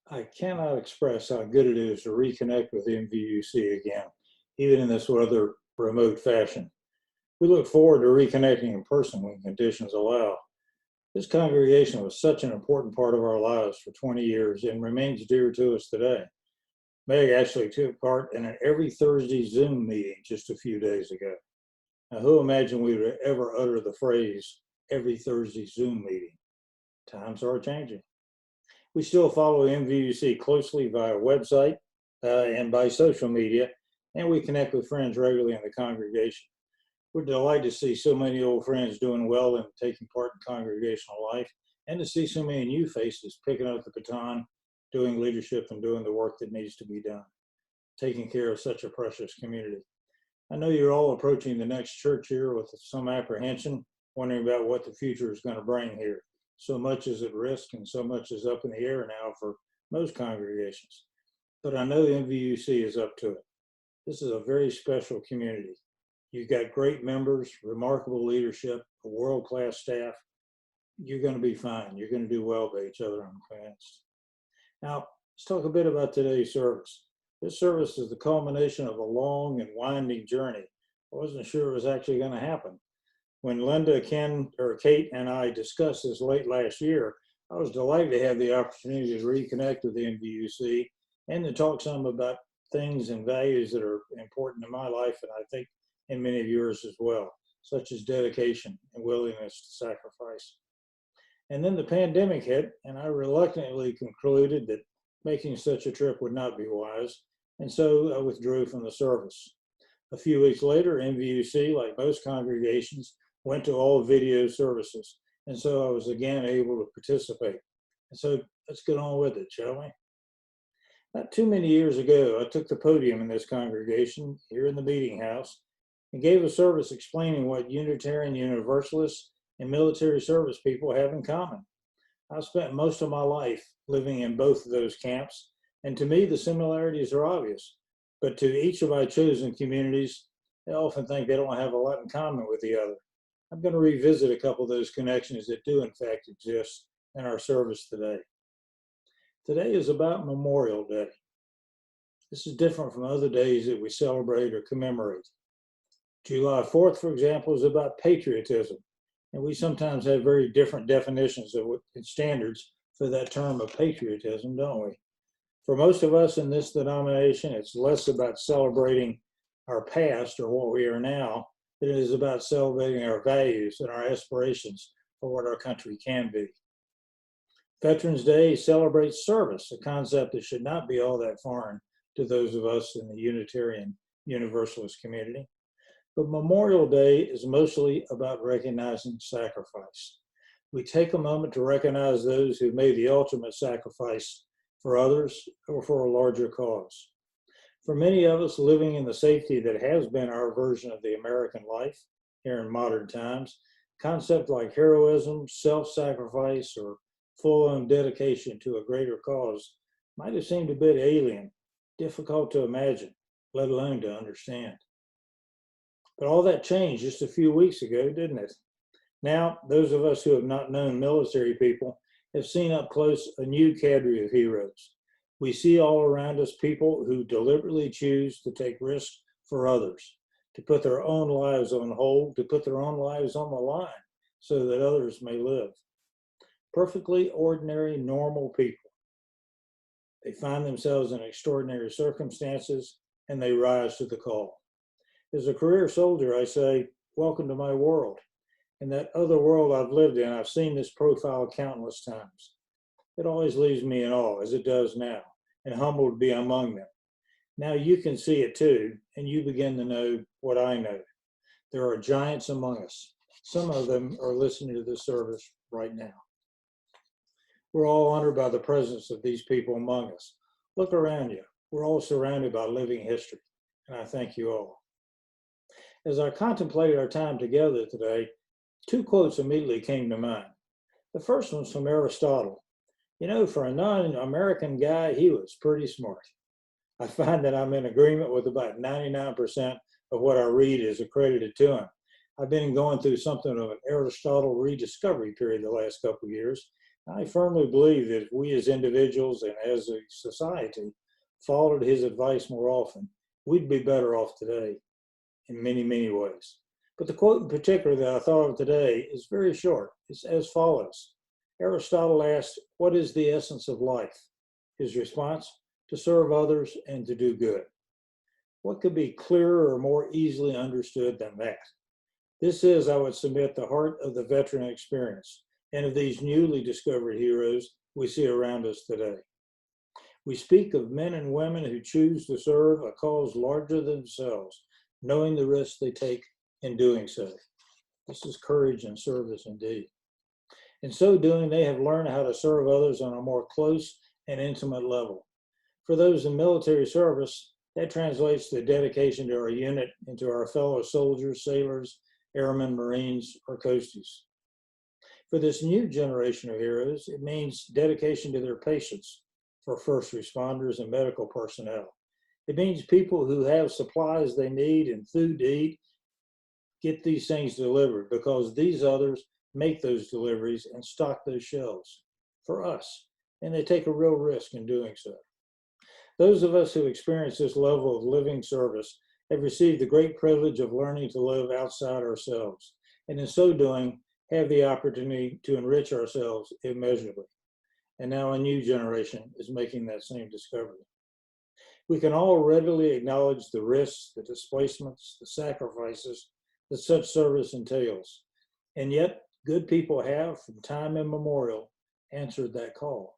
I cannot express how good it is to reconnect with MVUC again, even in this rather remote fashion. We look forward to reconnecting in person when conditions allow. This congregation was such an important part of our lives for 20 years and remains dear to us today. Meg actually took part in an every Thursday Zoom meeting just a few days ago. Now, who imagined we would ever utter the phrase every Thursday Zoom meeting? Times are changing. We still follow MVUC closely via website and by social media, and we connect with friends regularly in the congregation. We're delighted to see so many old friends doing well and taking part in congregational life, and to see so many new faces picking up the baton, doing leadership and doing the work that needs to be done, taking care of such a precious community. I know you're all approaching the next church year with some apprehension, wondering about what the future is going to bring here. So much is at risk and so much is up in the air now for most congregations. But I know MVUC is up to it. This is a very special community. You've got great members, remarkable leadership, a world-class staff. You're going to be fine. You're going to do well by each other, I'm convinced. Now, let's talk a bit about today's service. This service is the culmination of a long and winding journey. I wasn't sure it was actually going to happen. When Linda, Kate, and I discussed this late last year, I was delighted to have the opportunity to reconnect with the MVUC and to talk some about things and values that are important in my life, and I think in many of yours as well, such as dedication and willingness to sacrifice. And then the pandemic hit, and I reluctantly concluded that making such a trip would not be wise, and so I withdrew from the service. A few weeks later, MVUC, like most congregations, went to all video services, and so I was again able to participate. And so let's get on with it, shall we? Not too many years ago, I took the podium in this congregation here in the meeting house and gave a service explaining what Unitarian Universalists and military service people have in common. I've spent most of my life living in both of those camps, and to me, the similarities are obvious. But to each of my chosen communities, they often think they don't have a lot in common with the other. I'm going to revisit a couple of those connections that do in fact exist in our service today. Today is about Memorial Day. This is different from other days that we celebrate or commemorate. July 4th, for example, is about patriotism, and we sometimes have very different definitions of and standards for that term of patriotism, don't we? For most of us in this denomination, it's less about celebrating our past or what we are now than it is about celebrating our values and our aspirations for what our country can be. Veterans Day celebrates service, a concept that should not be all that foreign to those of us in the Unitarian Universalist community. But Memorial Day is mostly about recognizing sacrifice. We take a moment to recognize those who made the ultimate sacrifice for others or for a larger cause. For many of us living in the safety that has been our version of the American life here in modern times, concepts like heroism, self-sacrifice, or full-on dedication to a greater cause might have seemed a bit alien, difficult to imagine, let alone to understand. But all that changed just a few weeks ago, didn't it? Now, those of us who have not known military people have seen up close a new cadre of heroes. We see all around us people who deliberately choose to take risks for others, to put their own lives on hold, to put their own lives on the line so that others may live. Perfectly ordinary, normal people. They find themselves in extraordinary circumstances and they rise to the call. As a career soldier, I say, welcome to my world. In that other world I've lived in, I've seen this profile countless times. It always leaves me in awe, as it does now, and humbled to be among them. Now you can see it too, and you begin to know what I know. There are giants among us. Some of them are listening to this service right now. We're all honored by the presence of these people among us. Look around you. We're all surrounded by living history, and I thank you all. As I contemplated our time together today, two quotes immediately came to mind. The first one's from Aristotle. You know, for a non-American guy, he was pretty smart. I find that I'm in agreement with about 99% of what I read is accredited to him. I've been going through something of an Aristotle rediscovery period the last couple of years, I firmly believe that if we as individuals and as a society followed his advice more often, we'd be better off today in many, many ways. But the quote in particular that I thought of today is very short. It's as follows. Aristotle asked, "What is the essence of life?" His response, "To serve others and to do good." What could be clearer or more easily understood than that? This is, I would submit, the heart of the veteran experience and of these newly discovered heroes we see around us today. We speak of men and women who choose to serve a cause larger than themselves, knowing the risks they take in doing so. This is courage and service indeed. In so doing, they have learned how to serve others on a more close and intimate level. For those in military service, that translates to dedication to our unit and to our fellow soldiers, sailors, airmen, Marines, or Coasties. For this new generation of heroes, it means dedication to their patients, for first responders and medical personnel. It means people who have supplies they need and food to eat get these things delivered because these others make those deliveries and stock those shelves for us, and they take a real risk in doing so. Those of us who experience this level of living service have received the great privilege of learning to live outside ourselves, and in so doing, have the opportunity to enrich ourselves immeasurably. And now a new generation is making that same discovery. We can all readily acknowledge the risks, the displacements, the sacrifices that such service entails. And yet, good people have, from time immemorial, answered that call.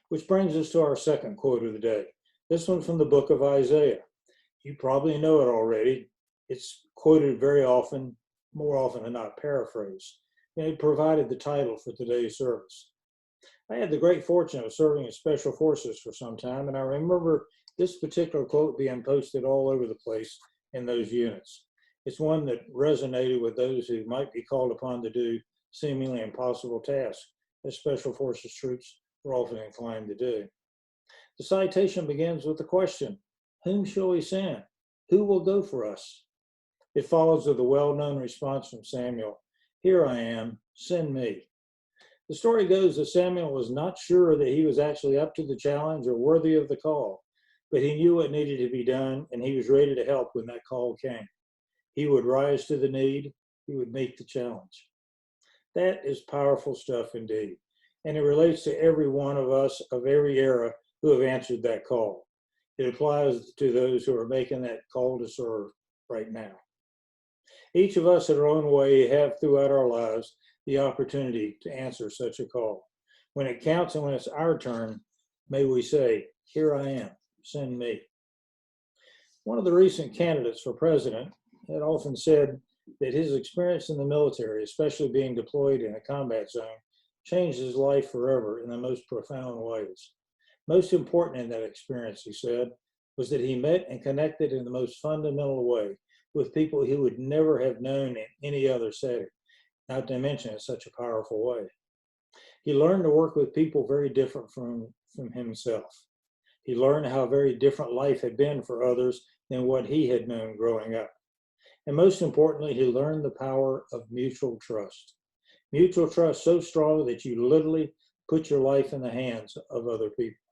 Which brings us to our second quote of the day. This one from the book of Isaiah. You probably know it already. It's quoted very often, more often than not paraphrased, and it provided the title for today's service. I had the great fortune of serving in Special Forces for some time, and I remember this particular quote being posted all over the place in those units. It's one that resonated with those who might be called upon to do seemingly impossible tasks, as Special Forces troops are often inclined to do. The citation begins with the question, "Whom shall we send? Who will go for us?" It follows with the well-known response from Samuel, "Here I am, send me." The story goes that Samuel was not sure that he was actually up to the challenge or worthy of the call, but he knew what needed to be done, and he was ready to help when that call came. He would rise to the need, he would meet the challenge. That is powerful stuff indeed, and it relates to every one of us of every era who have answered that call. It applies to those who are making that call to serve right now. Each of us in our own way have throughout our lives the opportunity to answer such a call. When it counts and when it's our turn, may we say, "Here I am, send me." One of the recent candidates for president had often said that his experience in the military, especially being deployed in a combat zone, changed his life forever in the most profound ways. Most important in that experience, he said, was that he met and connected in the most fundamental way with people he would never have known in any other setting, not to mention in such a powerful way. He learned to work with people very different from himself. He learned how very different life had been for others than what he had known growing up. And most importantly, he learned the power of mutual trust. Mutual trust so strong that you literally put your life in the hands of other people.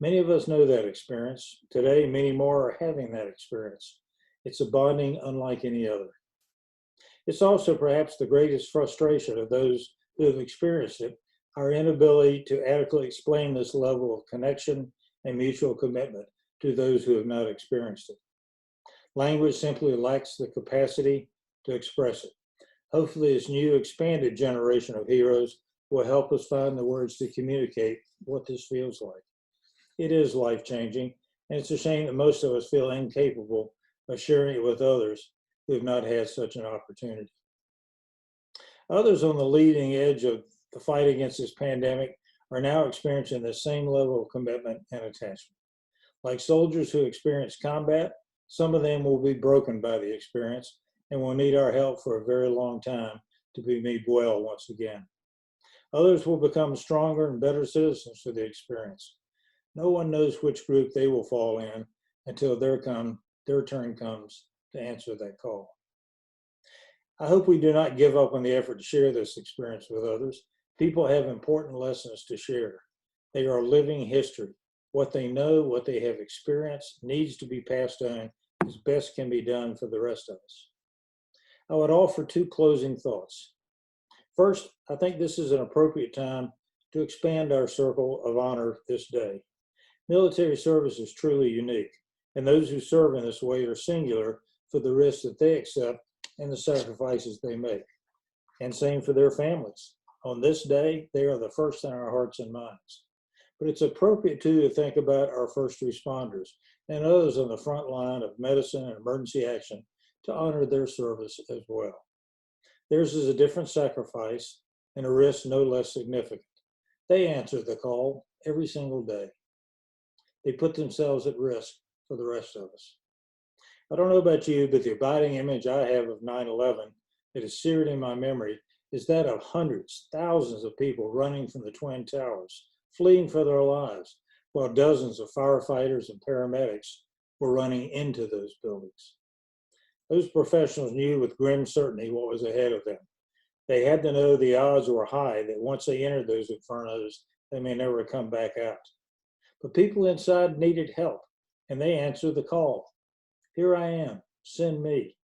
Many of us know that experience. Today, many more are having that experience. It's a bonding unlike any other. It's also perhaps the greatest frustration of those who have experienced it, our inability to adequately explain this level of connection and mutual commitment to those who have not experienced it. Language simply lacks the capacity to express it. Hopefully, this new expanded generation of heroes will help us find the words to communicate what this feels like. It is life-changing, and it's a shame that most of us feel incapable of sharing it with others who have not had such an opportunity. Others on the leading edge of the fight against this pandemic are now experiencing the same level of commitment and attachment. Like soldiers who experience combat, some of them will be broken by the experience and will need our help for a very long time to be made well once again. Others will become stronger and better citizens for the experience. No one knows which group they will fall in until their turn comes to answer that call. I hope we do not give up on the effort to share this experience with others, People have important lessons to share. They are living history. What they know, what they have experienced, needs to be passed on as best can be done for the rest of us. I would offer two closing thoughts. First, I think this is an appropriate time to expand our circle of honor this day. Military service is truly unique, and those who serve in this way are singular for the risks that they accept and the sacrifices they make. And same for their families. On this day, they are the first in our hearts and minds. But it's appropriate too to think about our first responders and others on the front line of medicine and emergency action to honor their service as well. Theirs is a different sacrifice and a risk no less significant. They answer the call every single day. They put themselves at risk for the rest of us. I don't know about you, but the abiding image I have of 9/11 that is seared in my memory is that of hundreds, thousands of people running from the Twin Towers, fleeing for their lives, while dozens of firefighters and paramedics were running into those buildings. Those professionals knew with grim certainty what was ahead of them. They had to know the odds were high that once they entered those infernos, they may never come back out. But people inside needed help, and they answered the call. Here I am, send me.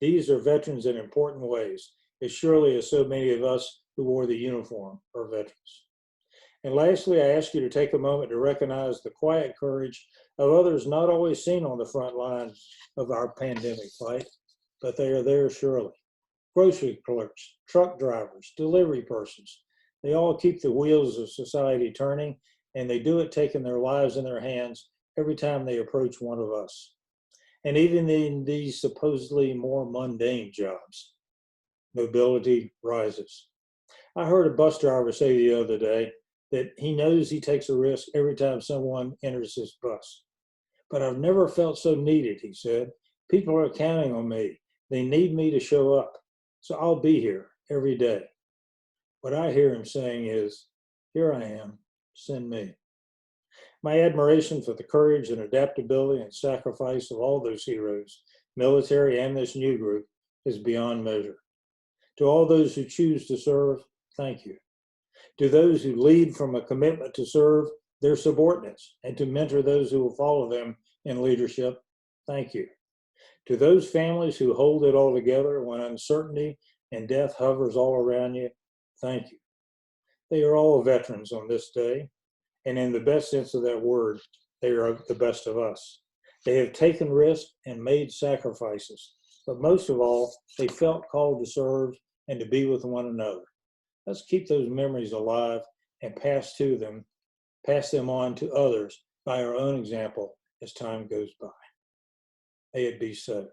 These are veterans in important ways, as surely as so many of us who wore the uniform are veterans. And lastly, I ask you to take a moment to recognize the quiet courage of others not always seen on the front lines of our pandemic fight, but they are there surely. Grocery clerks, truck drivers, delivery persons, they all keep the wheels of society turning, and they do it taking their lives in their hands every time they approach one of us. And even in these supposedly more mundane jobs, mobility rises. I heard a bus driver say the other day that he knows he takes a risk every time someone enters his bus. But I've never felt so needed, he said. People are counting on me. They need me to show up. So I'll be here every day. What I hear him saying is, here I am, send me. My admiration for the courage and adaptability and sacrifice of all those heroes, military and this new group, is beyond measure. To all those who choose to serve, thank you. To those who lead from a commitment to serve their subordinates and to mentor those who will follow them in leadership, thank you. To those families who hold it all together when uncertainty and death hovers all around you, thank you. They are all veterans on this day, and in the best sense of that word, they are the best of us. They have taken risks and made sacrifices, but most of all, they felt called to serve and to be with one another. Let's keep those memories alive and pass them on to others by our own example as time goes by. May it be so.